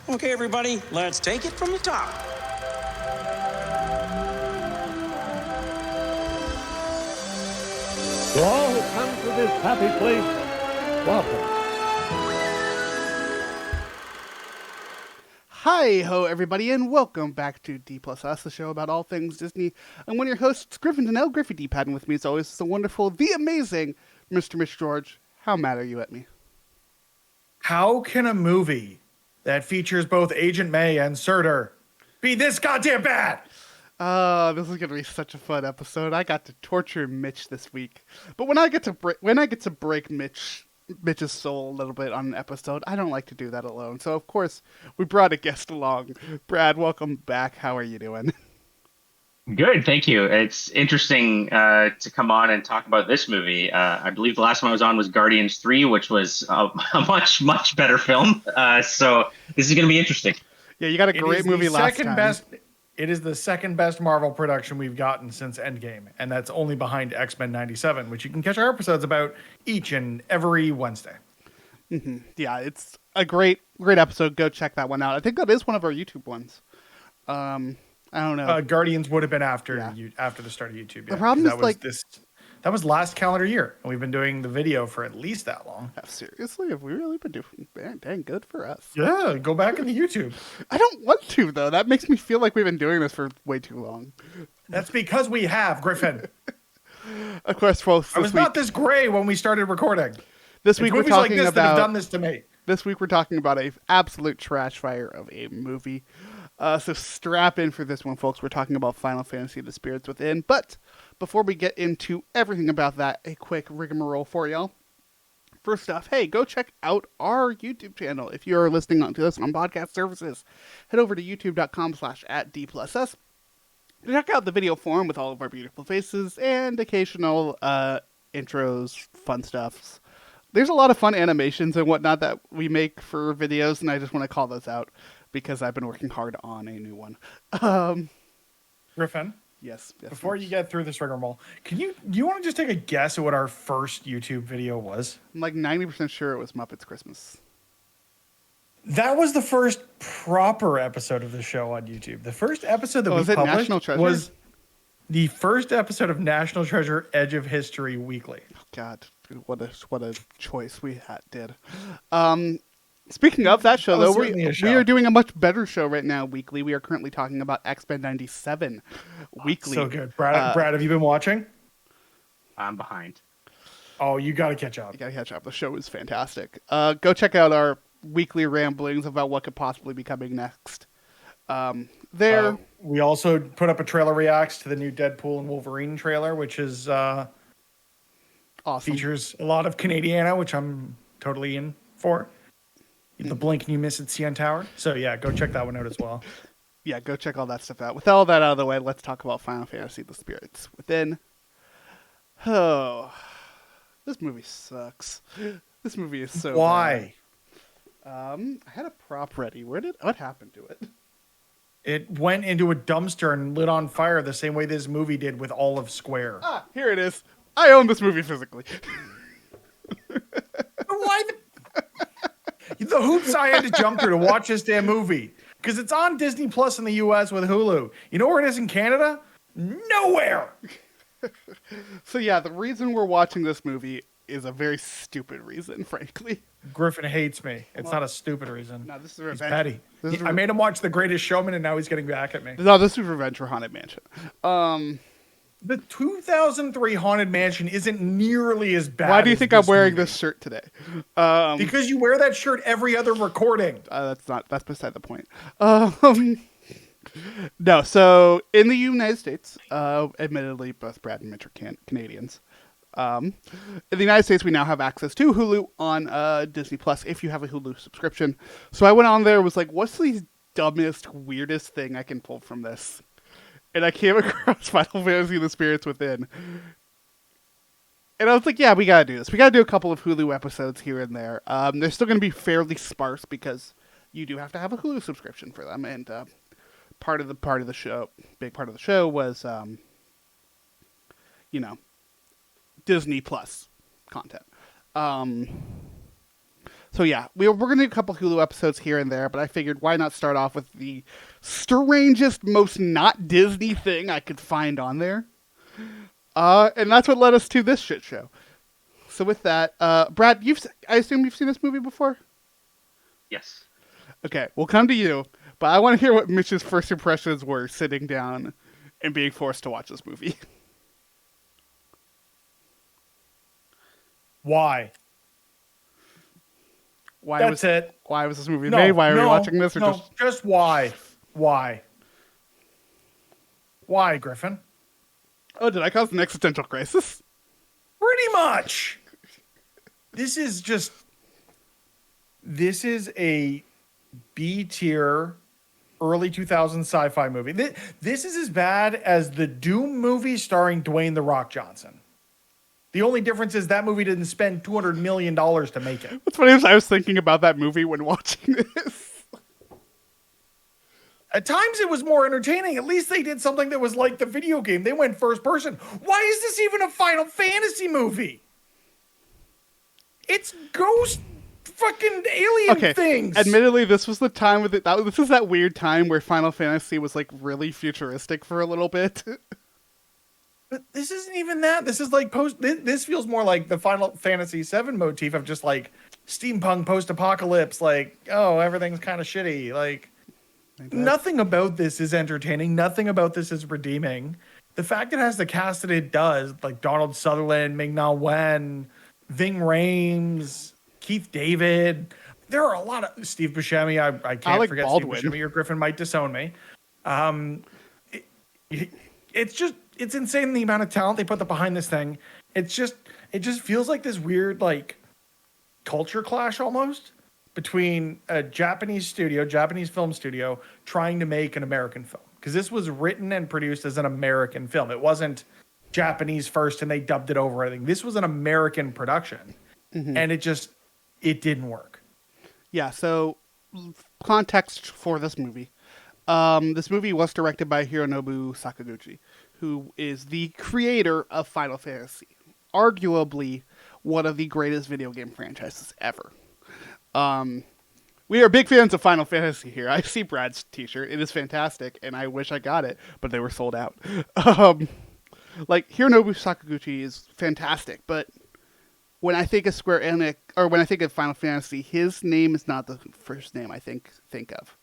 Okay, everybody, let's take it from the top. To all who come to this happy place, welcome. Hi ho everybody and welcome back to D Plus Us, the show about all things Disney. I'm one of your hosts, Griffin Donnell, Griffey D-Pad, and with me as always is the wonderful, the amazing Mr. Mitch George. How mad are you at me? How can a movie that features both Agent May and Surtur be this goddamn bad? This is gonna be such a fun episode. I got to torture Mitch this week, but when I get to break Mitch's soul a little bit on an episode, I don't like to do that alone. So of course we brought a guest along. Brad, welcome back. How are you doing? Good, thank you. It's interesting to come on and talk about this movie. I believe the last one I was on was Guardians 3, which was a much better film. So this is going to be interesting. Yeah, you got a great movie last time. It is the second best Marvel production we've gotten since Endgame, and that's only behind X-Men 97, which you can catch our episodes about each and every Wednesday. Mm-hmm. Yeah, it's a great episode. Go check that one out. I think that is one of our YouTube ones. I don't know. Guardians would have been after the start of YouTube. The problem is that was last calendar year, and we've been doing the video for at least that long. Seriously, have we really been doing? Dang, good for us. Yeah, go back in the YouTube. I don't want to though. That makes me feel like we've been doing this for way too long. That's because we have, Griffin. Of course, folks. I was not this gray when we started recording. This week we're talking like about. That have done this to me. This week we're talking about a absolute trash fire of a movie. So strap in for this one, folks. We're talking about Final Fantasy: The Spirits Within. But before we get into everything about that, a quick rigmarole for y'all. First off, hey, go check out our YouTube channel. If you're listening to this on podcast services, head over to youtube.com/@D+S. Check out the video form with all of our beautiful faces and occasional intros, fun stuffs. There's a lot of fun animations and whatnot that we make for videos, and I just want to call those out because I've been working hard on a new one. Griffin? Yes. Before you get through this rigmarole, do you want to just take a guess at what our first YouTube video was? I'm like 90% sure it was Muppets Christmas. That was the first proper episode of the show on YouTube. The first episode that we published National Treasure? Was the first episode of National Treasure: Edge of History Weekly. God, what a choice we did. Speaking of that show, though, we are doing a much better show right now, weekly. We are currently talking about X-Men 97 weekly. So good. Brad, have you been watching? I'm behind. Oh, you got to catch up. You got to catch up. The show is fantastic. Go check out our weekly ramblings about what could possibly be coming next. We also put up a trailer reacts to the new Deadpool and Wolverine trailer, which is awesome. Features a lot of Canadiana, which I'm totally in for. The blink and you miss at CN Tower. So yeah, go check that one out as well. Yeah, go check all that stuff out. With all that out of the way, let's talk about Final Fantasy: The Spirits Within. Oh, this movie sucks. This movie is so Why? bad. I had a prop ready. What happened to it? It went into a dumpster and lit on fire the same way this movie did with Olive Square. Here it is. I own this movie physically. Why the hoops I had to jump through to watch this damn movie? Because it's on Disney Plus in the US with Hulu. You know where it is in Canada? Nowhere. So yeah, the reason we're watching this movie is a very stupid reason, frankly. Griffin hates me. It's not a stupid reason. No, this is revenge. He's petty. I made him watch The Greatest Showman, and now he's getting back at me. No, this is Revenge for Haunted Mansion. The 2003 Haunted Mansion isn't nearly as bad. Why do you think I'm wearing this shirt today? Because you wear that shirt every other recording. That's beside the point. No, so in the United States, admittedly, both Brad and Mitch are Canadians. In the United States, we now have access to Hulu on Disney Plus if you have a Hulu subscription. So I went on there and was like, what's the dumbest, weirdest thing I can pull from this? And I came across Final Fantasy: The Spirits Within. And I was like, yeah, we gotta do this. We gotta do a couple of Hulu episodes here and there. They're still gonna be fairly sparse because you do have to have a Hulu subscription for them. And big part of the show was, Disney Plus content. So yeah, we're going to do a couple Hulu episodes here and there, but I figured why not start off with the strangest, most not Disney thing I could find on there. And that's what led us to this shit show. So with that, Brad, I assume you've seen this movie before? Yes. Okay, we'll come to you, but I want to hear what Mitch's first impressions were sitting down and being forced to watch this movie. Why? That's it. Why was this movie made? Why are we watching this? Or just why? Why? Why, Griffin? Oh, did I cause an existential crisis? Pretty much. This is a B tier early 2000s sci-fi movie. This is as bad as the Doom movie starring Dwayne "The Rock" Johnson. The only difference is that movie didn't spend $200 million to make it. What's funny is I was thinking about that movie when watching this. At times it was more entertaining. At least they did something that was like the video game. They went first person. Why is this even a Final Fantasy movie? It's ghost fucking alien things. Admittedly, this was the time with this is that weird time where Final Fantasy was like really futuristic for a little bit. But this isn't even that. This is like this feels more like the Final Fantasy VII motif of just like steampunk post-apocalypse. Like, oh, everything's kind of shitty. Like, nothing about this is entertaining. Nothing about this is redeeming. The fact it has the cast that it does, like Donald Sutherland, Ming-Na Wen, Ving Rhames, Keith David. There are a lot of Steve Buscemi. I can't like forget Baldwin. Steve Buscemi, or Griffin might disown me. It's insane the amount of talent they put behind this thing. It just feels like this weird like culture clash almost between a Japanese film studio trying to make an American film. Because this was written and produced as an American film. It wasn't Japanese first and they dubbed it over everything. This was an American production. Mm-hmm. And it didn't work. Yeah, so context for this movie. This movie was directed by Hironobu Sakaguchi, who is the creator of Final Fantasy, arguably one of the greatest video game franchises ever. We are big fans of Final Fantasy here. I see Brad's t-shirt. It is fantastic, and I wish I got it, but they were sold out. Like, Hironobu Sakaguchi is fantastic, but when I think of Square Enix, or when I think of Final Fantasy, his name is not the first name I think of.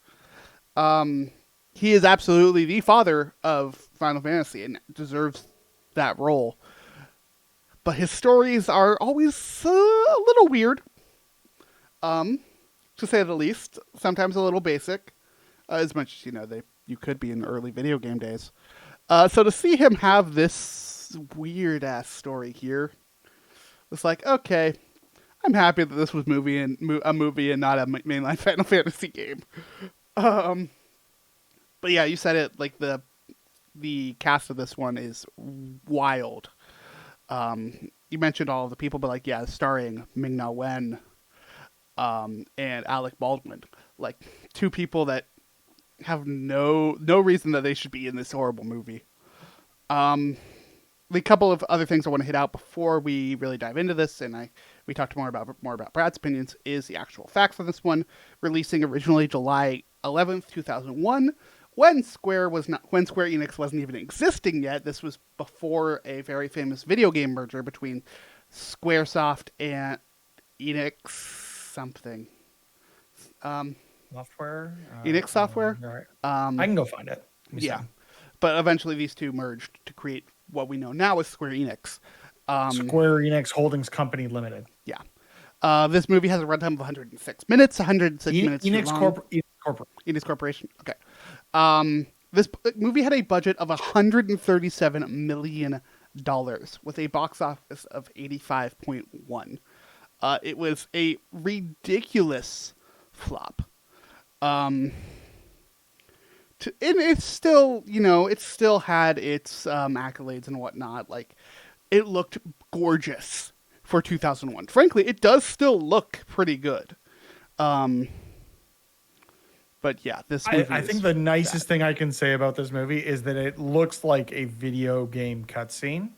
He is absolutely the father of Final Fantasy and deserves that role. But his stories are always a little weird, to say the least. Sometimes a little basic, as much as you could be in the early video game days. So to see him have this weird ass story here, it's like, okay, I'm happy that this was a movie and not a mainline Final Fantasy game. But yeah, you said it, like the cast of this one is wild. You mentioned all of the people, but like, yeah, starring Ming-Na Wen, and Alec Baldwin, like two people that have no reason that they should be in this horrible movie. The couple of other things I want to hit out before we really dive into this, and we talked more about Brad's opinions, is the actual facts of this one. Releasing originally July 11th, 2001, when Square Enix wasn't even existing yet. This was before a very famous video game merger between Squaresoft and Enix something. Software? Enix Software? All right. I can go find it. Yeah. But eventually these two merged to create what we know now as Square Enix. Square Enix Holdings Company Limited. Yeah. This movie has a runtime of 106 minutes, 106 minutes Enix Enix Corporation. Okay. This movie had a budget of $137 million with a box office of 85.1. It was a ridiculous flop. And it's still, it still had its accolades and whatnot. Like, it looked gorgeous for 2001. Frankly, it does still look pretty good. But yeah, this movie I think the nicest thing I can say about this movie is that it looks like a video game cutscene.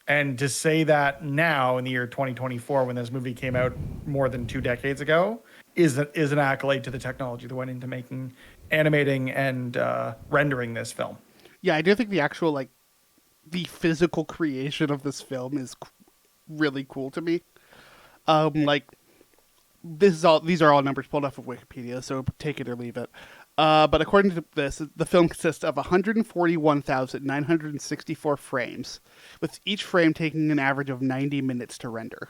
And to say that now in the year 2024, when this movie came out more than 2 decades ago, is an accolade to the technology that went into making, animating, and rendering this film. Yeah, I do think the actual like the physical creation of this film is really cool to me. Like these are all numbers pulled off of Wikipedia, so take it or leave it. But according to this, the film consists of 141,964 frames, with each frame taking an average of 90 minutes to render.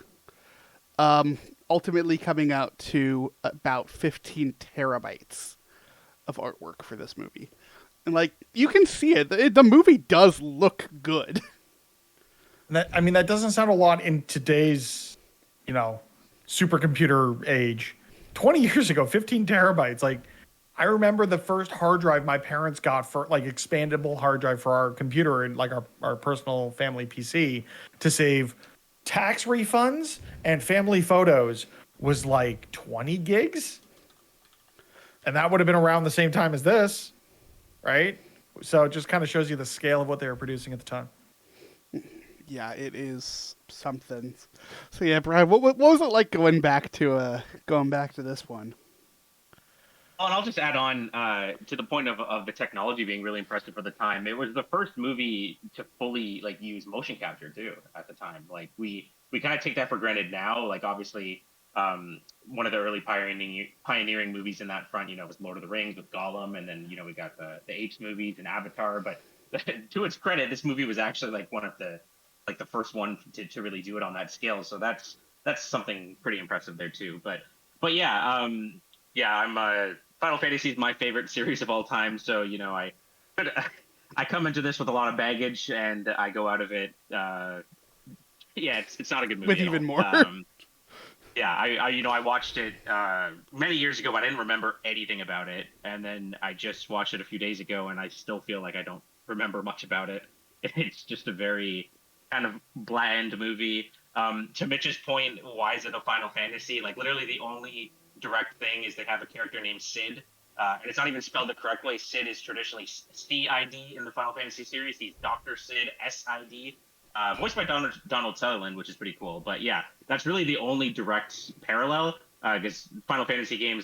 Ultimately coming out to about 15 terabytes of artwork for this movie. And like, you can see it. The movie does look good. That doesn't sound a lot in today's, supercomputer age. 20 years ago, 15 terabytes. Like, I remember the first hard drive my parents got for like expandable hard drive for our computer and like our personal family PC to save tax refunds and family photos was like 20 gigs. And that would have been around the same time as this, right? So it just kind of shows you the scale of what they were producing at the time. Yeah, it is something. So yeah, Brad, what was it like going back to this one? Oh, and I'll just add on to the point of the technology being really impressive for the time. It was the first movie to fully like use motion capture too at the time. Like we kind of take that for granted now. Like obviously, one of the early pioneering movies in that front, was Lord of the Rings with Gollum, and then we got the Apes movies and Avatar. But to its credit, this movie was actually like one of the first one to really do it on that scale. So that's something pretty impressive there too. But yeah, I'm Final Fantasy is my favorite series of all time. So I come into this with a lot of baggage, and I go out of it. It's not a good movie. With even more. I watched it many years ago, but I didn't remember anything about it. And then I just watched it a few days ago, and I still feel like I don't remember much about it. It's just a very kind of bland movie. To Mitch's point, why is it a Final Fantasy? Like literally the only direct thing is they have a character named Sid, and it's not even spelled the correct way. Sid is traditionally CID in the Final Fantasy series. He's Dr. Sid, SID. Voiced by Donald Sutherland, which is pretty cool. But yeah, that's really the only direct parallel, because Final Fantasy games,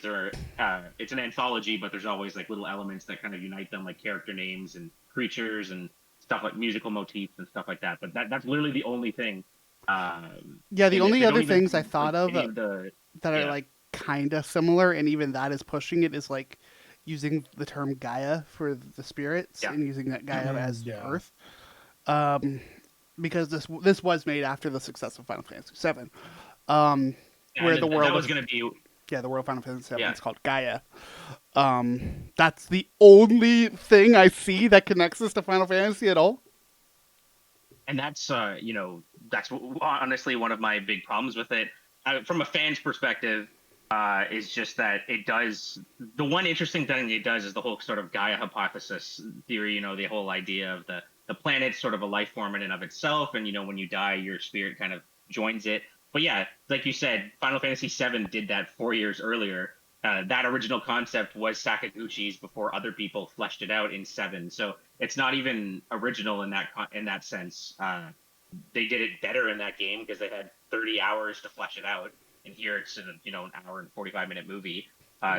it's an anthology, but there's always like little elements that kind of unite them, like character names and creatures and stuff like musical motifs and stuff like that. But that's literally the only thing. The only other things I thought of that are Yeah. like kind of similar, and even that is pushing it, is like using the term Gaia for the spirits and using that Gaia as Earth. Because this was made after the success of Final Fantasy VII, where the world was going to be the world Final Fantasy VII is called Gaia. That's the only thing I see that connects this to Final Fantasy at all. And that's that's honestly one of my big problems with it. From a fan's perspective, is just that it does the one interesting thing it does is the whole sort of Gaia hypothesis theory. The whole idea of the planet's sort of a life form in and of itself, and when you die, your spirit kind of joins it. But yeah, like you said, Final Fantasy VII did that 4 years earlier. That original concept was Sakaguchi's before other people fleshed it out in 7. So it's not even original in that sense. They did it better in that game because they had 30 hours to flesh it out, and here it's an hour and 45-minute movie.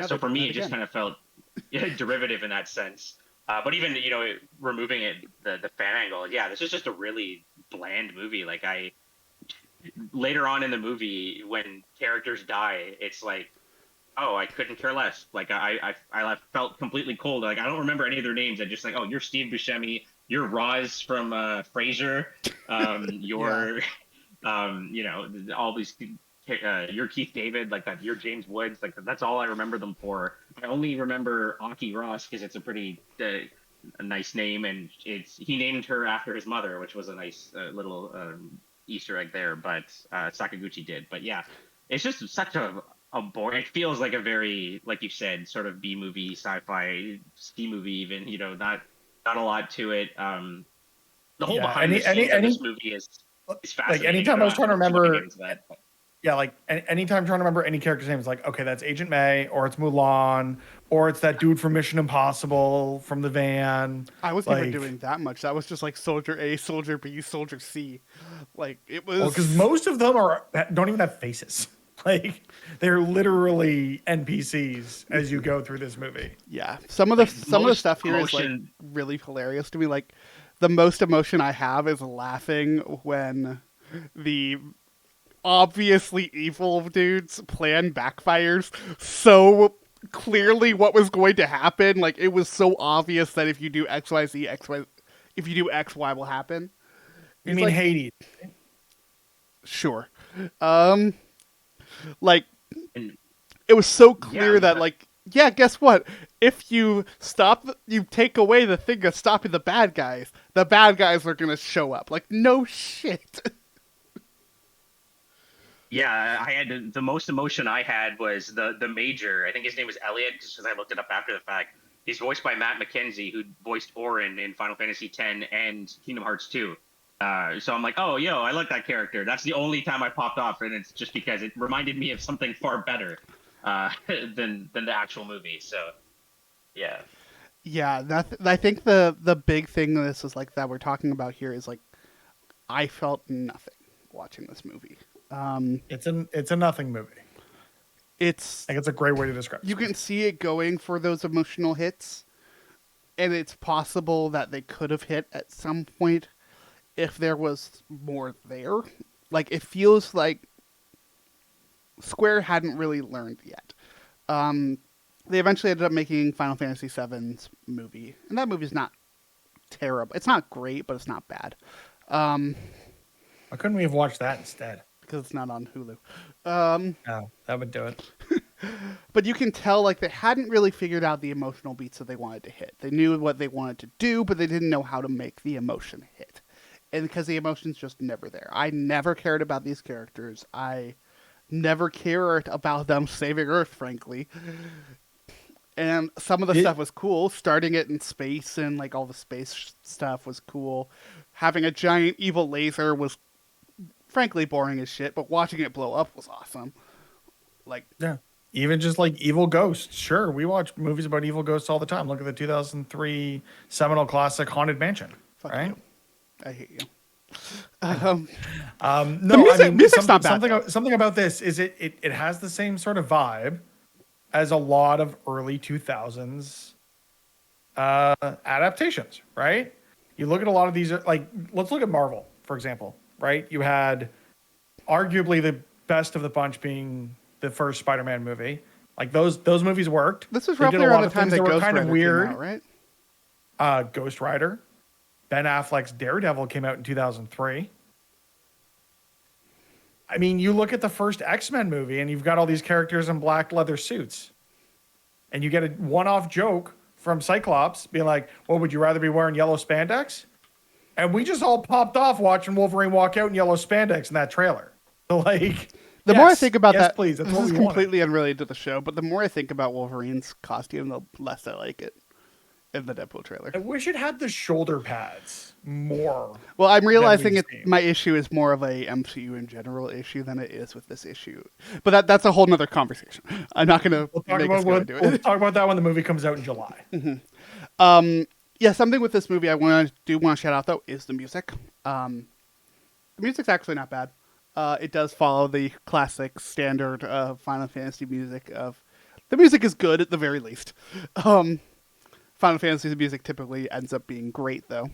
So for me, it just kind of felt derivative in that sense. But even removing it, the fan angle, this is just a really bland movie. Like later on in the movie, when characters die, it's like, oh, I couldn't care less. Like I felt completely cold. Like I don't remember any of their names. I just like, oh, you're Steve Buscemi, you're Roz from Frasier, you're all these. You're Keith David, like that. You're James Woods, like that's all I remember them for. I only remember Aki Ross because it's a pretty a nice name, and he named her after his mother, which was a nice little Easter egg there. But Sakaguchi did. But yeah, it's just such a boring. It feels like a very, like you said, sort of B movie, sci-fi, C movie, even. Not a lot to it. The whole behind the scenes of this movie is fascinating. Like anytime I was trying to remember. Yeah, like anytime I'm trying to remember any character's name, it's like, okay, that's Agent May, or it's Mulan, or it's that dude from Mission Impossible from the van. I was like, never doing that much. That was just like Soldier A, Soldier B, Soldier C. Like it was. Well, because most of them don't even have faces. Like they're literally NPCs as you go through this movie. Yeah, some of the most stuff here is like emotion- really hilarious to me. Like the most emotion I have is laughing when the obviously evil dude's plan backfires so clearly what was going to happen. Like it was so obvious that if you do X, Y, Z, X, Y, if you do X, Y will happen. You He's mean like, Hades? sure. Like And- it was so clear Yeah, that but- like, yeah, guess what? If you you take away the thing of stopping the bad guys are gonna show up. Like, no shit. Yeah, I had the most emotion I had was the major. I think his name was Elliot, just because I looked it up after the fact. He's voiced by Matt McKenzie, who voiced Orin in Final Fantasy X and Kingdom Hearts 2. So I'm like, oh, yo, I like that character. That's the only time I popped off, and it's just because it reminded me of something far better than the actual movie. So, yeah. Yeah, I think the big thing this is like that we're talking about here is like, I felt nothing watching this movie. It's a nothing movie. It's Like it's a great way to describe it. you can see it going for those emotional hits, and it's possible that they could have hit at some point if there was more there. Like it feels like Square hadn't really learned yet. They eventually ended up making Final Fantasy VII's movie, and that movie's not terrible. It's not great, but it's not bad. Why couldn't we have watched that instead? Because it's not on Hulu. Oh, that would do it. But you can tell like they hadn't really figured out the emotional beats that they wanted to hit. They knew what they wanted to do, but they didn't know how to make the emotion hit. And because the emotion's just never there. I never cared about these characters. I never cared about them saving Earth, frankly. And some of the stuff was cool. Starting it in space and like all the space stuff was cool. Having a giant evil laser was frankly boring as shit, but watching it blow up was awesome. Like, Yeah. Even just like evil ghosts. Sure, we watch movies about evil ghosts all the time. Look at the 2003 seminal classic Haunted Mansion. fuck right? you. I hate you. No, music's not bad, something about this is it has the same sort of vibe as a lot of early 2000s adaptations, right? You look at a lot of these, like, let's look at Marvel, for example, right? You had arguably the best of the bunch being the first Spider-Man movie. Like those movies worked. This was They did roughly a around lot the of time things that that were Ghost kind Rider of weird. came out, right? Ghost Rider, Ben Affleck's Daredevil came out in 2003. I mean, you look at the first X-Men movie and you've got all these characters in black leather suits. And you get a one-off joke from Cyclops being like, well, would you rather be wearing yellow spandex? And we just all popped off watching Wolverine walk out in yellow spandex in that trailer. So like, The more I think about that, please, that's this what is we wanted. completely unrelated to the show, but the more I think about Wolverine's costume, the less I like it in the Deadpool trailer. I wish it had the shoulder pads more. Well, I'm realizing we've it. seen. My issue is more of a MCU in general issue than it is with this issue. But that's a whole nother conversation. I'm not going to make us go into We'll it. talk about that when the movie comes out in July. Yeah, something with this movie I want to shout out though is the music. The music's actually not bad. It does follow the classic standard of Final Fantasy music. The music is good at the very least. Final Fantasy music typically ends up being great though.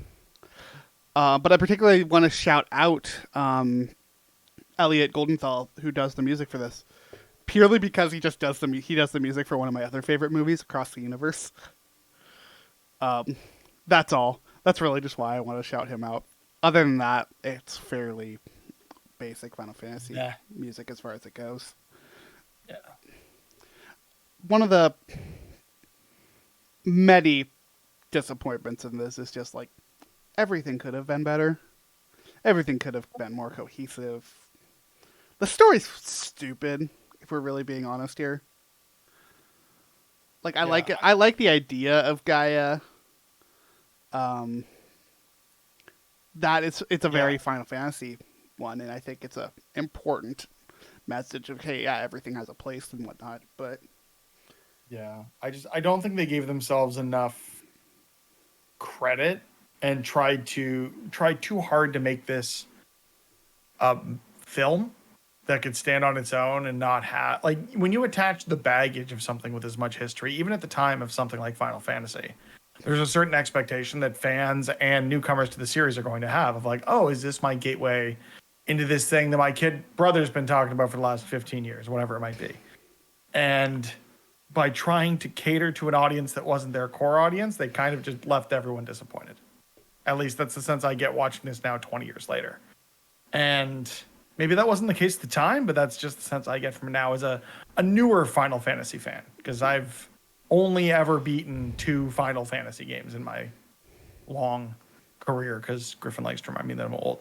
But I particularly want to shout out Elliot Goldenthal, who does the music for this, purely because he just does he does the music for one of my other favorite movies, Across the Universe. That's all. That's really just why I want to shout him out. Other than that, it's fairly basic Final Fantasy music as far as it goes. Yeah. One of the many disappointments in this is just like everything could have been better. Everything could have been more cohesive. The story's stupid, if we're really being honest here. Like I like it. I like the idea of Gaia. That it's a very Final Fantasy one, and I think it's a important message of, hey, yeah, everything has a place and whatnot. But Yeah, I don't think they gave themselves enough credit and tried too hard to make this film that could stand on its own and not have, like, when you attach the baggage of something with as much history, even at the time of something like Final Fantasy, there's a certain expectation that fans and newcomers to the series are going to have of like, oh, is this my gateway into this thing that my kid brother's been talking about for the last 15 years, whatever it might be. And by trying to cater to an audience that wasn't their core audience, they kind of just left everyone disappointed. At least that's the sense I get watching this now 20 years later. And maybe that wasn't the case at the time, but that's just the sense I get from it now as a newer Final Fantasy fan, because I've only ever beaten 2 Final Fantasy games in my long career, because Griffin likes to remind me that I'm old.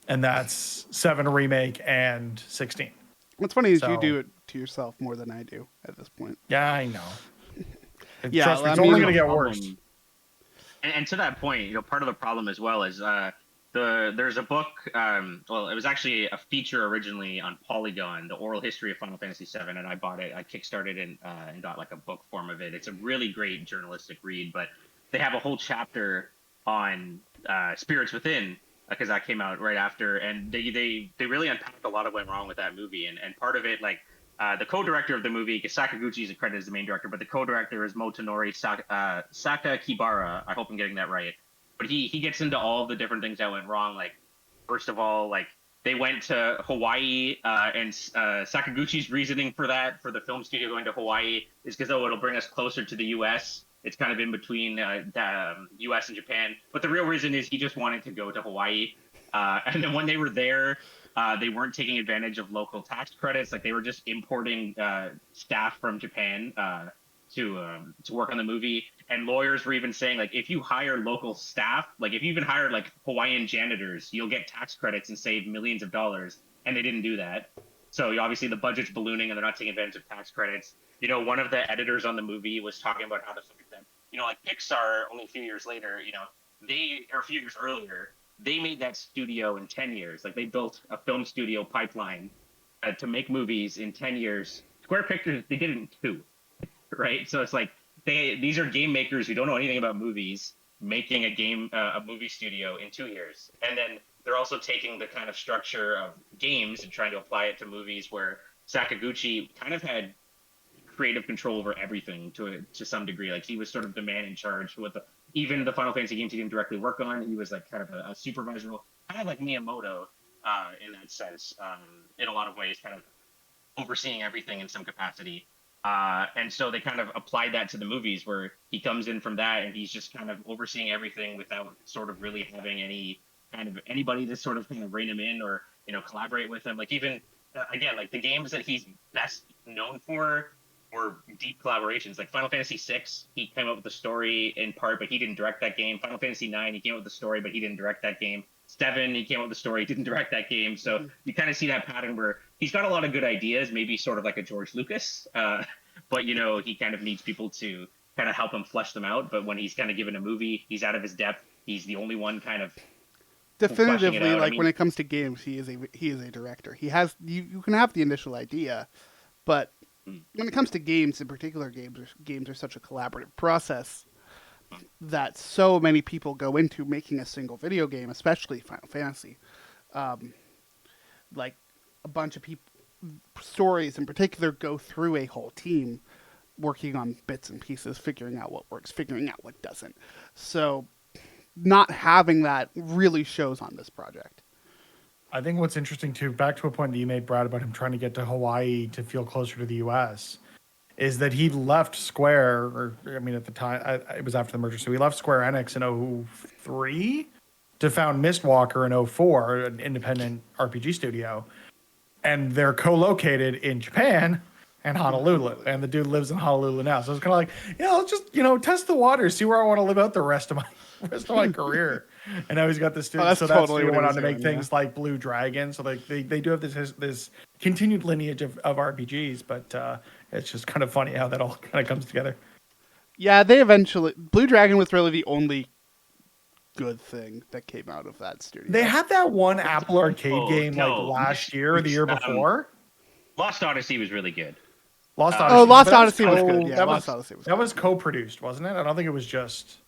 And that's 7 Remake and 16. what's funny is So- you do it to yourself more than I do at this point. Yeah, I know. Yeah, Trust me, I it's mean- only going to get worse. And to that point, you know, part of the problem as well is there's a book. Well, it was actually a feature originally on Polygon, the oral history of Final Fantasy VII, and I bought it. I kickstarted and got like a book form of it. It's a really great journalistic read, but they have a whole chapter on Spirits Within, because that came out right after, and they really unpacked a lot of what went wrong with that movie, and part of it, like, the co-director of the movie, because Sakaguchi is credited as the main director, but the co-director is Motonori Sakakibara. I hope I'm getting that right. But he gets into all of the different things that went wrong. Like, first of all, like, they went to Hawaii, and Sakaguchi's reasoning for that, for the film studio going to Hawaii, is because, oh, it'll bring us closer to the U.S. It's kind of in between the U.S. and Japan. But the real reason is he just wanted to go to Hawaii. And then when they were there, they weren't taking advantage of local tax credits. Like, they were just importing staff from Japan to work on the movie. And lawyers were even saying, like, if you hire local staff, like if you even hire like Hawaiian janitors, you'll get tax credits and save millions of dollars. And they didn't do that. So obviously the budget's ballooning and they're not taking advantage of tax credits. You know, one of the editors on the movie was talking about how the fact that, you know, like Pixar, only a few years later, you know, a few years earlier, they made that studio in 10 years. Like, they built a film studio pipeline to make movies in 10 years. Square Pictures, they did it in 2, right? So it's like, these are game makers who don't know anything about movies, making a movie studio in 2 years. And then they're also taking the kind of structure of games and trying to apply it to movies, where Sakaguchi kind of had creative control over everything to some degree. Like, he was sort of the man in charge with even the Final Fantasy games he didn't directly work on. He was like kind of a supervisor, kind of like Miyamoto in that sense, in a lot of ways, kind of overseeing everything in some capacity. And so they kind of applied that to the movies, where he comes in from that and he's just kind of overseeing everything without sort of really having any kind of anybody to sort of kind of rein him in or, you know, collaborate with him. Like, even again, like, the games that he's best known for were deep collaborations. Like Final Fantasy VI, he came up with the story in part, but he didn't direct that game. Final Fantasy IX, he came up with the story, but he didn't direct that game. 7, he came up with the story, didn't direct that game. So you kind of see that pattern where he's got a lot of good ideas, maybe sort of like a George Lucas, but, you know, he kind of needs people to kind of help him flesh them out. But when he's kind of given a movie, he's out of his depth. He's the only one kind of Definitively, fleshing it out. like, when it comes to games, he is a director. He has you can have the initial idea, but when it comes to games, in particular, games are such a collaborative process that so many people go into making a single video game, especially Final Fantasy. Like, a bunch of people, stories in particular, go through a whole team working on bits and pieces, figuring out what works, figuring out what doesn't. So not having that really shows on this project. I think what's interesting too, back to a point that you made, Brad, about him trying to get to Hawaii to feel closer to the U.S., is that he left Square, or I mean, at the time, it was after the merger, so he left Square Enix in 03 to found Mistwalker in 04, an independent RPG studio, and they're co-located in Japan and Honolulu, and the dude lives in Honolulu now. So it's kind of like, yeah, let's just, you know, test the waters, see where I want to live out the rest of my career. And now he's got this studio. that's So totally that's what he went was on to make doing, things like Blue Dragon. So like they do have this continued lineage of RPGs, but it's just kind of funny how that all kind of comes together. Yeah, they eventually... Blue Dragon was really the only good thing that came out of that studio. They had that one Apple Arcade game no. like last year or the year before. Lost Odyssey was really good. Lost Oh, Odyssey. Lost But that Odyssey was good. Yeah, that Lost Odyssey was That good. was co-produced, wasn't it? I don't think it was just.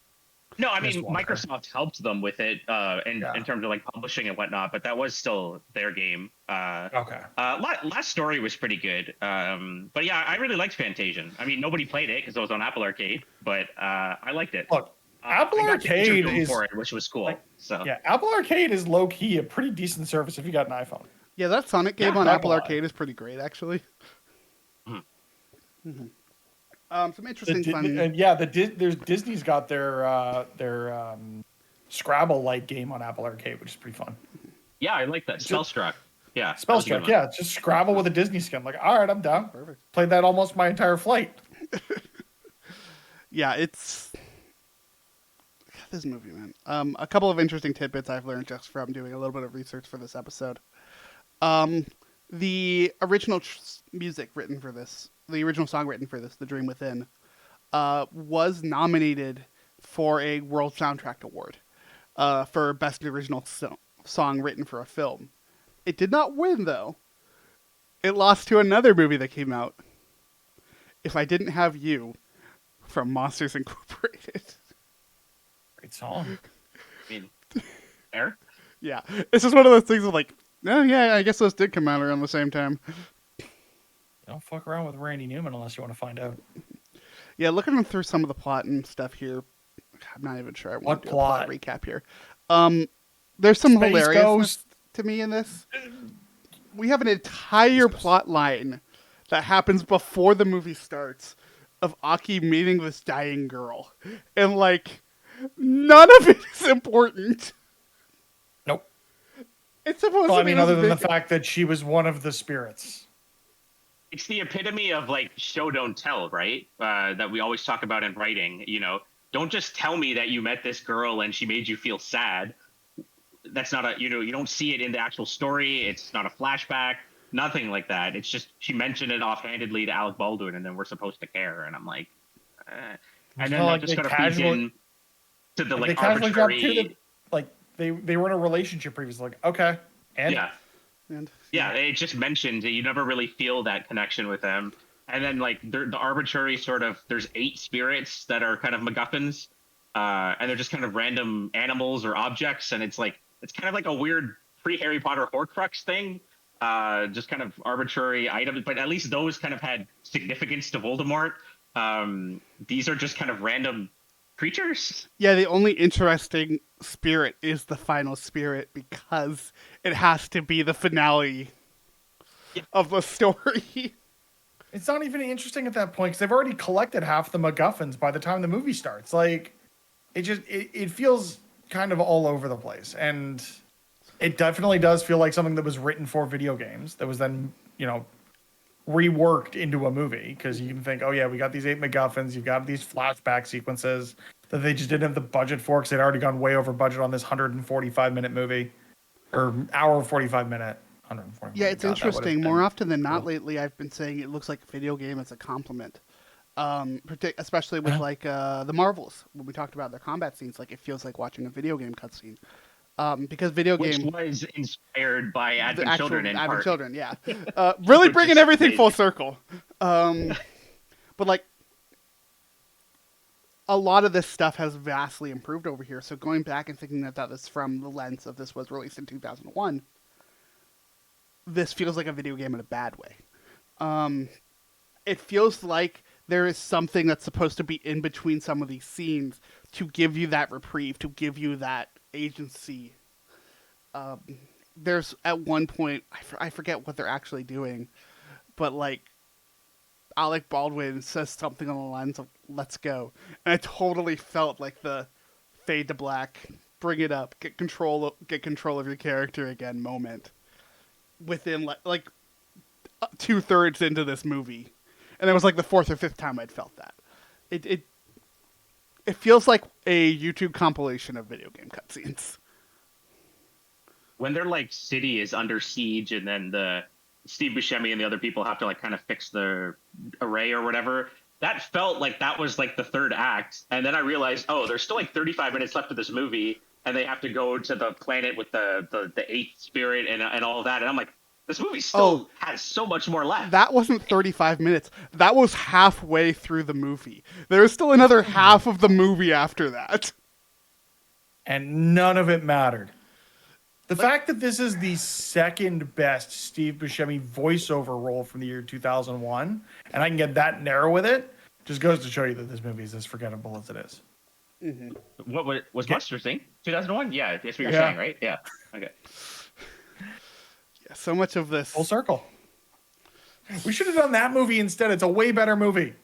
No, I Just mean Walker. Microsoft helped them with it in terms of like publishing and whatnot, but that was still their game. Okay. Last Story was pretty good, but yeah, I really liked Fantasian. I mean, nobody played it because it was on Apple Arcade, but I liked it. Look, Apple I got to Arcade interview them is for it, which was cool. So yeah, Apple Arcade is low key a pretty decent service if you got an iPhone. Yeah, that Sonic game Yeah, on not Apple gonna lie. Arcade is pretty great, actually. Mhm. Some interesting fun. There's Disney's got their Scrabble-like game on Apple Arcade, which is pretty fun. yeah, I like that. Spellstruck. Yeah, that was a good Spellstruck, one. yeah, it's just Scrabble with a Disney skin. Like, all right, I'm down. Perfect. Played that almost my entire flight. Yeah, it's this movie, man. A couple of interesting tidbits I've learned just from doing a little bit of research for this episode. The original music written for this, the original song written for this, "The Dream Within," was nominated for a World Soundtrack Award for Best Original Song Written for a Film. It did not win, though. It lost to another movie that came out, "If I Didn't Have You," from Monsters Incorporated. Great song. I mean, fair. Yeah, it's just one of those things of like, oh yeah, I guess those did come out around the same time. Don't fuck around with Randy Newman unless you want to find out. Yeah, looking through some of the plot and stuff here, I'm not even sure I want What to do a plot plot? recap here. There's some Space hilariousness Ghost. to me in this. We have an entire plot line that happens before the movie starts of Aki meeting this dying girl, and like none of it is important. Nope. It's supposed Well, to I be mean, this other than the big- fact that she was one of the spirits. It's the epitome of like show don't tell, right? That we always talk about in writing. You know, don't just tell me that you met this girl and she made you feel sad. That's not you don't see it in the actual story. It's not a flashback, nothing like that. It's just she mentioned it offhandedly to Alec Baldwin, and then we're supposed to care. And I'm like, and then like that just they kind of feeds casually- in to the They like casually dropped arbitrary. to the, like they were in a relationship previously. Like, okay, and Yeah. and Yeah, it just mentioned that you never really feel that connection with them. And then like the arbitrary sort of there's 8 spirits that are kind of MacGuffins, and they're just kind of random animals or objects, and it's kind of like a weird pre-Harry Potter Horcrux thing, just kind of arbitrary items. But at least those kind of had significance to Voldemort. These are just kind of random creatures. yeah, the only interesting spirit is the final spirit because it has to be the finale of the story. it's not even interesting at that point because they've already collected half the MacGuffins by the time the movie starts. Like, it feels kind of all over the place, and it definitely does feel like something that was written for video games that was then reworked into a movie because you can think, oh yeah, we got these 8 MacGuffins, you've got these flashback sequences that they just didn't have the budget for because they'd already gone way over budget on this 145-minute movie or hour 45-minute. 140 Yeah, it's God, that would've interesting. been- More often than not, lately, I've been saying it looks like a video game as a compliment. Especially with like the Marvels when we talked about their combat scenes, like it feels like watching a video game cutscene. Because video Which game was inspired by Advent actual Children in Advent part. Children, yeah, really Which bringing is everything amazing. full circle. But like a lot of this stuff has vastly improved over here. So going back and thinking that is from the lens of this was released in 2001, this feels like a video game in a bad way. It feels like there is something that's supposed to be in between some of these scenes to give you that reprieve, to give you that agency. There's at one point, I forget what they're actually doing, but like Alec Baldwin says something on the lines of "Let's go," and I totally felt like the fade to black, bring it up, get control of your character again moment within like 2/3 into this movie, and it was like the 4th or 5th time I'd felt that. It feels like a YouTube compilation of video game cutscenes. When their like city is under siege, and then the Steve Buscemi and the other people have to like kind of fix the array or whatever, that felt like that was like the 3rd act. And then I realized, oh, there's still like 35 minutes left of this movie, and they have to go to the planet with the 8th spirit and all of that. And I'm like, This movie still has so much more left. That wasn't 35 minutes. That was halfway through the movie. There was still another half of the movie after that. And none of it mattered. The fact that this is the second best Steve Buscemi voiceover role from the year 2001, and I can get that narrow with it, just goes to show you that this movie is as forgettable as it is. What was Monsters Inc. 2001? Yeah, that's what you're Yeah. saying, right? Yeah. Okay. Yeah, so much of this. Full circle. We should have done that movie instead. It's a way better movie.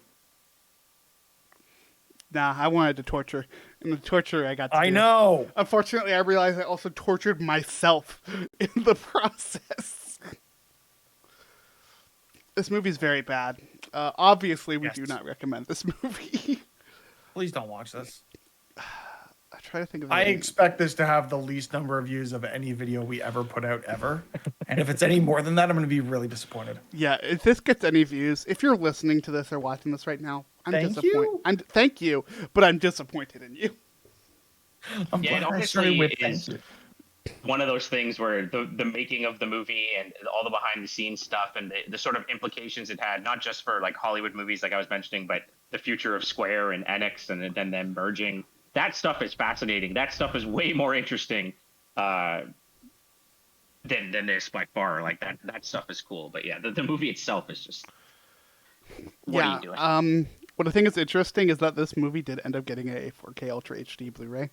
Nah, I wanted to torture. And the torture I got to I do. know. Unfortunately, I realized I also tortured myself in the process. This movie's very bad. Obviously, we Yes. do not recommend this movie. Please don't watch this. I try to think of. I any- expect this to have the least number of views of any video we ever put out ever. And if it's any more than that, I'm going to be really disappointed. Yeah, if this gets any views, if you're listening to this or watching this right now, I'm Thank disappointed. you. Thank you, but I'm disappointed in you. I'm Yeah, glad it I started obviously with is thank you. one of those things where the making of the movie and all the behind the scenes stuff and the sort of implications it had, not just for like Hollywood movies like I was mentioning, but the future of Square and Enix and then them merging. That stuff is fascinating. That stuff is way more interesting than this by far. Like that stuff is cool. But yeah, the movie itself is just what are you doing? What I think is interesting is that this movie did end up getting a 4K Ultra HD Blu-ray.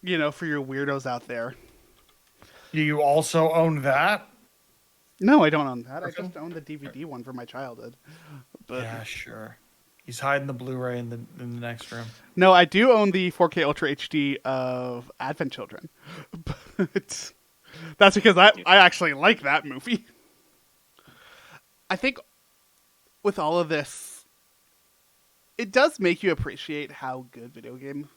You know, for your weirdos out there. Do you also own that? No, I don't own that. I Okay. just own the DVD one from my childhood. But Yeah, sure. He's hiding the Blu-ray in the next room. no, I do own the 4K Ultra HD of Advent Children. But that's because I actually like that movie. I think with all of this, it does make you appreciate how good video game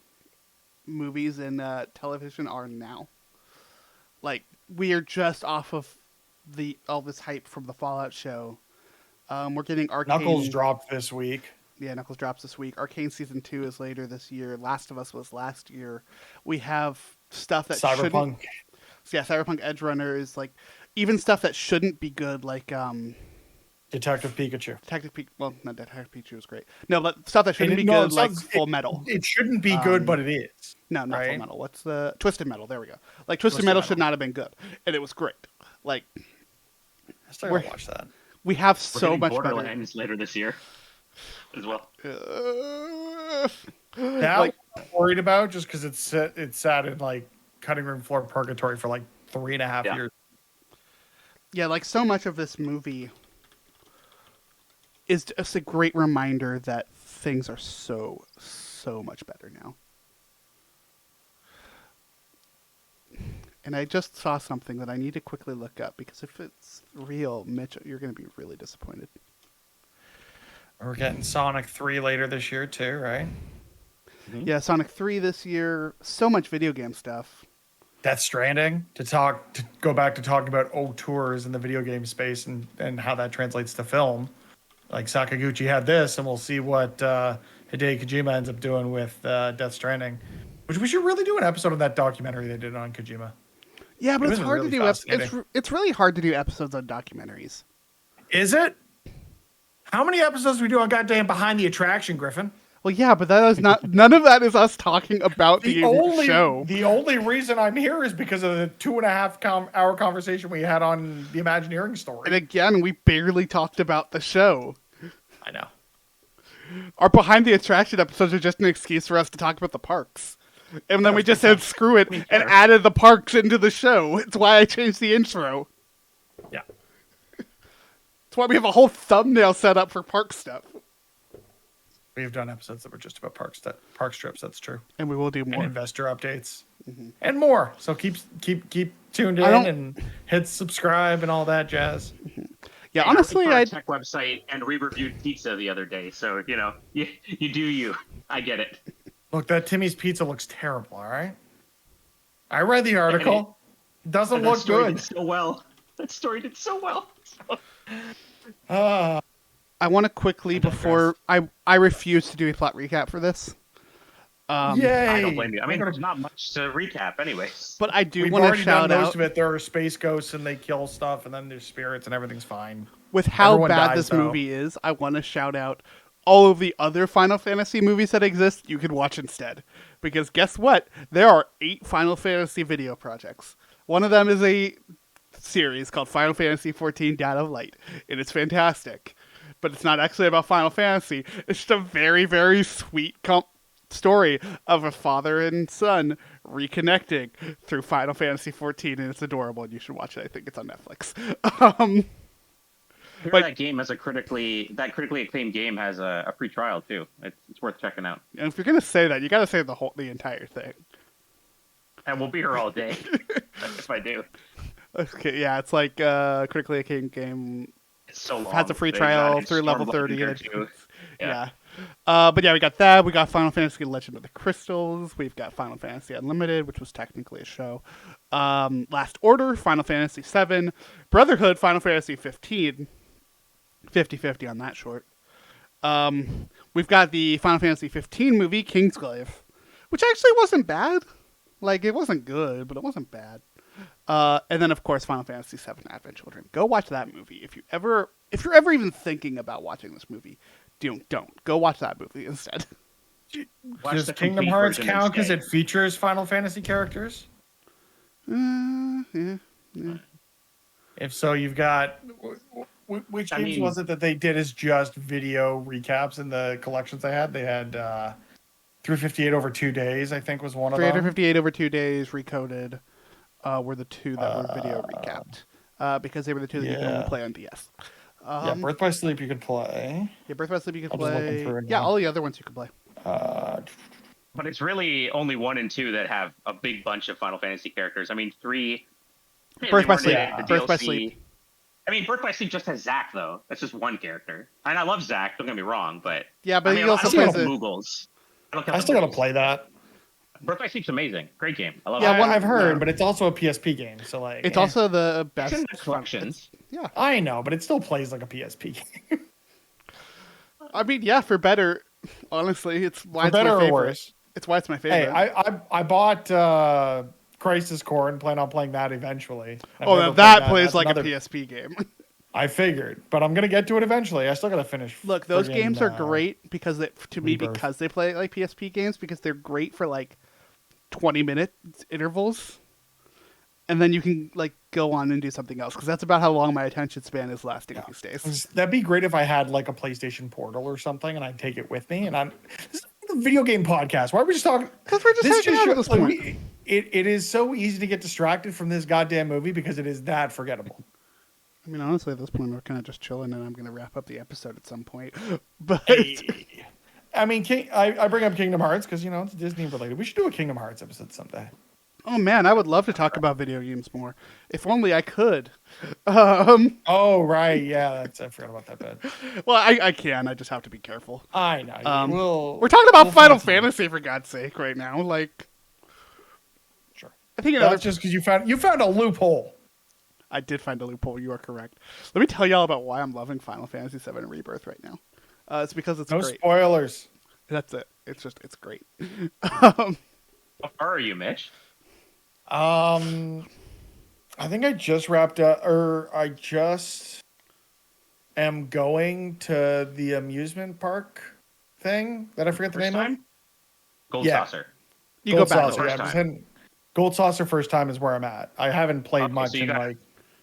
movies and television are now. Like, we are just off of all this hype from the Fallout show. We're getting Arcane. Knuckles dropped this week. Yeah, Knuckles drops this week. Arcane Season 2 is later this year. Last of Us was last year. We have stuff that shouldn't... Cyberpunk. Yeah, Cyberpunk Edge Runners, like, even stuff that shouldn't be good, like, Detective Pikachu. Detective Pikachu... Well, not Detective Pikachu was great. No, but stuff that shouldn't be No, good, it like sounds- Full Metal. It shouldn't be good, but it is. No, not Full right? Metal. What's the... Twisted Metal, there we go. Like, Twisted Twisted Metal Metal. should not have been good. And it was great. Like, I still We're- gotta watch that. we have We're so getting much better... Borderlands later this year as well. That Like- I'm worried about just because it's sat in like cutting room floor purgatory for like 3.5 Yeah. years. Yeah, like so much of this movie is just a great reminder that things are so much better now. And I just saw something that I need to quickly look up because if it's real, Mitch, you're going to be really disappointed. We're getting Sonic 3 later this year too, right? Yeah, Sonic 3 this year, so much video game stuff. Death Stranding to go back to talking about old tours in the video game space and how that translates to film. Like Sakaguchi had this, and we'll see what Hideo Kojima ends up doing with Death Stranding. Which we should really do an episode of that documentary they did on Kojima. Yeah, but It it's was hard really to do. fascinating. It's really hard to do episodes on documentaries. Is it? How many episodes do we do on goddamn Behind the Attraction, Griffin? Well, yeah, but that is not. None of that is us talking about the show. The only reason I'm here is because of the 2.5 hour conversation we had on the Imagineering story. And again, we barely talked about the show. I know. Our behind the attraction episodes are just an excuse for us to talk about the parks. And then we just said screw it and added the parks into the show. It's why I changed the intro. Yeah. It's why we have a whole thumbnail set up for park stuff. We've done episodes that were just about park strips. That's true. And we will do And more. investor updates and more. So keep tuned I don't- in and hit subscribe and all that jazz. Yeah, Hey, honestly, I I went to our tech website and re-reviewed pizza the other day, so you know, you do you. I get it. Look, that Timmy's Pizza looks terrible. All right. I read the article. It doesn't And that look story good. did so well. That story did so well. want to quickly before I refuse to do a plot recap for this. Yay! I don't blame you. I mean, there's not much to recap, anyways. But I do We've want to already done shout most out of it. There are space ghosts and they kill stuff, and then there's spirits and everything's fine. with how Everyone bad dies, this though. movie is. I want to shout out all of the other Final Fantasy movies that exist. You could watch instead, because guess what? There are 8 Final Fantasy video projects. One of them is a series called Final Fantasy XIV: Dad of Light, and it's fantastic. But it's not actually about Final Fantasy. It's just a very, very sweet story of a father and son reconnecting through Final Fantasy XIV, and it's adorable, and you should watch it. I think it's on Netflix. Hear but- that game has critically acclaimed game has a free trial too. It's worth checking out. And if you're gonna say that, you gotta say the entire thing. And we'll be here all day if I do. Okay, yeah, it's like critically acclaimed game. It's so long. Has a free They've trial added through level Stormblood 30. in there, and- too. Yeah. But yeah, we got that. We got Final Fantasy Legend of the Crystals. We've got Final Fantasy Unlimited, which was technically a show. Last Order, Final Fantasy VII, Brotherhood, Final Fantasy 15. 50-50 on that short. We've got the Final Fantasy 15 movie, Kingsglaive, which actually wasn't bad. Like, it wasn't good, but it wasn't bad. And then, of course, Final Fantasy VII Advent Children. Go watch that movie. If you're ever even thinking about watching this movie, don't. Go watch that movie instead. Watch Does the Kingdom complete Hearts version count because instead. it features Final Fantasy characters? Yeah. If so, you've got which I games mean- was it that they did as just video recaps in the collections they had? They had 358 over 2 days, I think was one of them. 358 over 2 days, Recoded, were the two that were video recapped. Because they were the two that you could only Yeah. play on DS. Yeah, Birth by Sleep you could play. Yeah, Birth by Sleep you could I'm just looking play. through it Yeah, now. all the other ones you could play. But it's really only 1 and 2 that have a big bunch of Final Fantasy characters. I mean, 3. Birth by they Sleep. weren't in the Birth by DLC. Sleep. I mean, Birth by Sleep just has Zack though. That's just one character, and I love Zack. Don't get me wrong, but Yeah, but I mean, he also I don't plays count a... the Moogles. don't count I the still gotta Moogles. play that. Birth by Sleep's amazing. Great game. I love Yeah, it. one- I've heard, but it's also a PSP game, so like It's eh. also the It's best... in the collections. Yeah. I know, but it still plays like a PSP game. I mean, yeah, for better. Honestly, it's why For it's my better or favorite. worse. It's why it's my favorite. Hey, I bought Crisis Core and plan on playing that eventually. I've oh, never now played that plays That's like another- a PSP game. I figured, but I'm gonna get to it eventually. I still gotta finish. Look, those friggin', games are great because Rebirth. because they play like PSP games because they're great for like 20-minute intervals, and then you can like go on and do something else because that's about how long my attention span is lasting these days. That'd be great if I had like a PlayStation Portal or something, and I'd take it with me. And this is a video game podcast. Why are we just talking? Because we're just This hanging out at shows- this point. it is so easy to get distracted from this goddamn movie because it is that forgettable. I mean, honestly, at this point, we're kind of just chilling, and I'm going to wrap up the episode at some point. But I mean, I bring up Kingdom Hearts because you know it's Disney related. We should do a Kingdom Hearts episode someday. oh man, I would love to talk about video games more. If only I could. Oh right, yeah, I forgot about that bit. Well, I can. I just have to be careful. I know. We're talking about we'll Final find something. Fantasy for God's sake right now. Like, Sure. I think another. That's just because you found a loophole. I did find a loophole. You are correct. Let me tell y'all about why I'm loving Final Fantasy VII Rebirth right now. It's because it's No great. spoilers. That's it. It's great. How far are you, Mitch? I think I just wrapped up, or I just am going to the amusement park thing that I forget the First name time? of. Gold Yeah. Saucer. You Gold go back. Saucer. First Yeah, I'm just time. heading- Gold Saucer first time is where I'm at. I haven't played Okay, much so you in got- like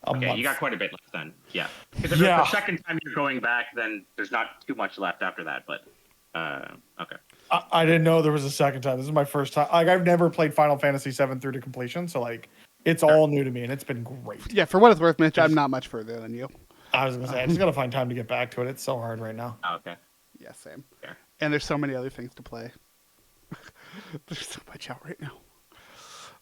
a Okay, month. you got quite a bit left then. Yeah. Because if Yeah. it's the second time you're going back, then there's not too much left after that. But okay. I didn't know there was a second time. This is my first time. Like I've never played Final Fantasy VII through to completion, so like it's all new to me, and it's been great. Yeah, for what it's worth, Mitch, I'm not much further than you. I was gonna say I just gotta find time to get back to it. It's so hard right now. Oh, okay. Yeah, same. Fair. And there's so many other things to play. There's so much out right now.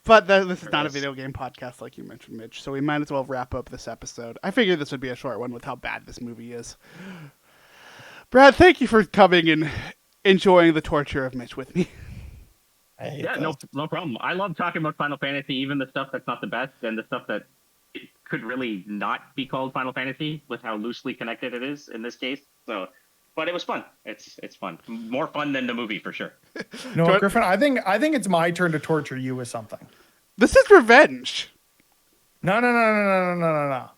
But this is not a is. video game podcast like you mentioned, Mitch, so we might as well wrap up this episode. I figured this would be a short one with how bad this movie is. Brad, thank you for coming and enjoying the torture of Mitch with me. I hate Yeah, those. no problem. I love talking about Final Fantasy, even the stuff that's not the best, and the stuff that it could really not be called Final Fantasy with how loosely connected it is in this case. So but it was fun. It's fun. More fun than the movie for sure. No, Tor- Griffin, I think it's my turn to torture you with something. This is revenge. No.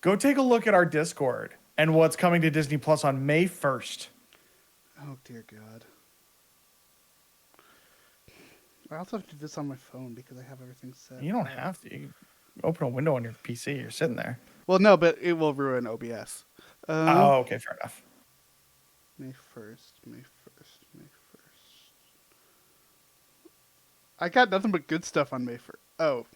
Go take a look at our Discord and what's coming to Disney Plus on May 1st. Oh dear God. I also have to do this on my phone because I have everything set. You don't have to. You open a window on your PC. You're sitting there. Well, no, but it will ruin OBS. Oh, okay, fair enough. May 1st, May 1st, May 1st. I got nothing but good stuff on May 1st. Oh,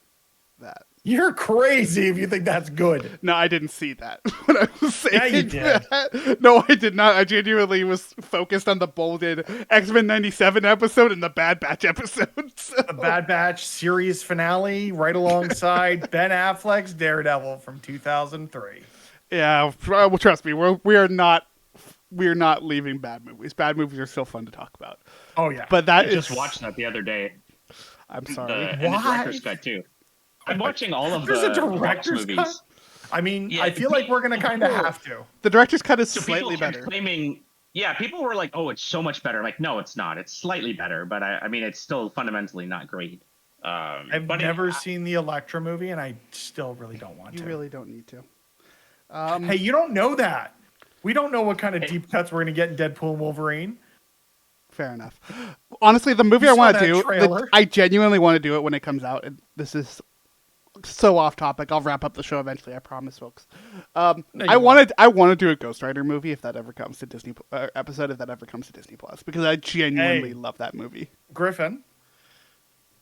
that. You're crazy if you think that's good. No, I didn't see that when I was saying Yeah, you did. that. No, I did not. I genuinely was focused on the bolded X-Men 97 episode and the Bad Batch episode. So. The Bad Batch series finale right alongside Ben Affleck's Daredevil from 2003. Yeah, well, trust me, we're not leaving bad movies. Bad movies are still fun to talk about. Oh, yeah. But that I is just watched that the other day. I'm The, sorry. and the Why? director's cut too. I'm watching all of There's the a Fox director's movies. cut? I mean, Yeah. I feel like we're going to kind of have to. The director's cut is So slightly people kept better. claiming, yeah, people were like, "Oh, it's so much better." Like, no, it's not. It's slightly better, but I mean, it's still fundamentally not great. I've but never seen the Elektra movie, and I still really don't want You to. really don't need to. Hey, you don't know that. We don't know what kind of deep cuts we're going to get in Deadpool and Wolverine. Fair enough. Honestly, the movie You I saw want to that do, trailer? I genuinely want to do it when it comes out. And this is so off topic. I'll wrap up the show eventually. I promise, folks. No, you I won't. want to do a Ghost Rider movie if that ever comes to Disney episode if that ever comes to Disney Plus because I genuinely Hey. love that movie. Griffin,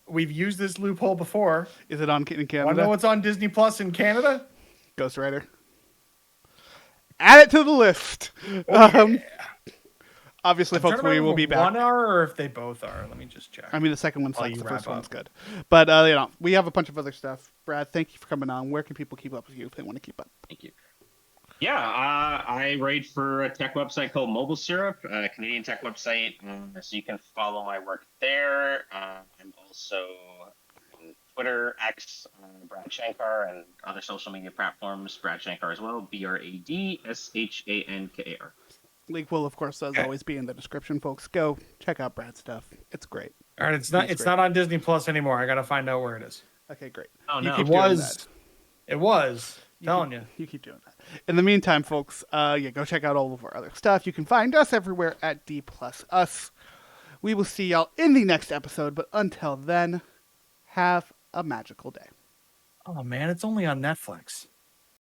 we've used this loophole before. Is it on in Want to Canada? know what's on Disney Plus in Canada? Ghost Rider. Add it to the list. Obviously, I'm trying folks, to we remember will be if back. one are or if they both are. Let me just check. I mean, the second one While sucks. you The first wrap one's up. good. But, we have a bunch of other stuff. Brad, thank you for coming on. Where can people keep up with you if they want to keep up? Thank you. Yeah, I write for a tech website called Mobile Syrup, a Canadian tech website, so you can follow my work there. I'm also on Twitter, X, Brad Shankar, and other social media platforms, Brad Shankar as well, BradShankar. Link will, of course, as always, be in the description, folks. Go check out Brad's stuff. It's great. All right, it's not. That's It's great. not on Disney Plus anymore. I got to find out where it is. Okay, great. Oh, You no. keep It doing was. that. It was. Telling you. You keep doing that. In the meantime, folks, go check out all of our other stuff. You can find us everywhere at D Plus Us. We will see y'all in the next episode, but until then, have a magical day. Oh man, it's only on Netflix.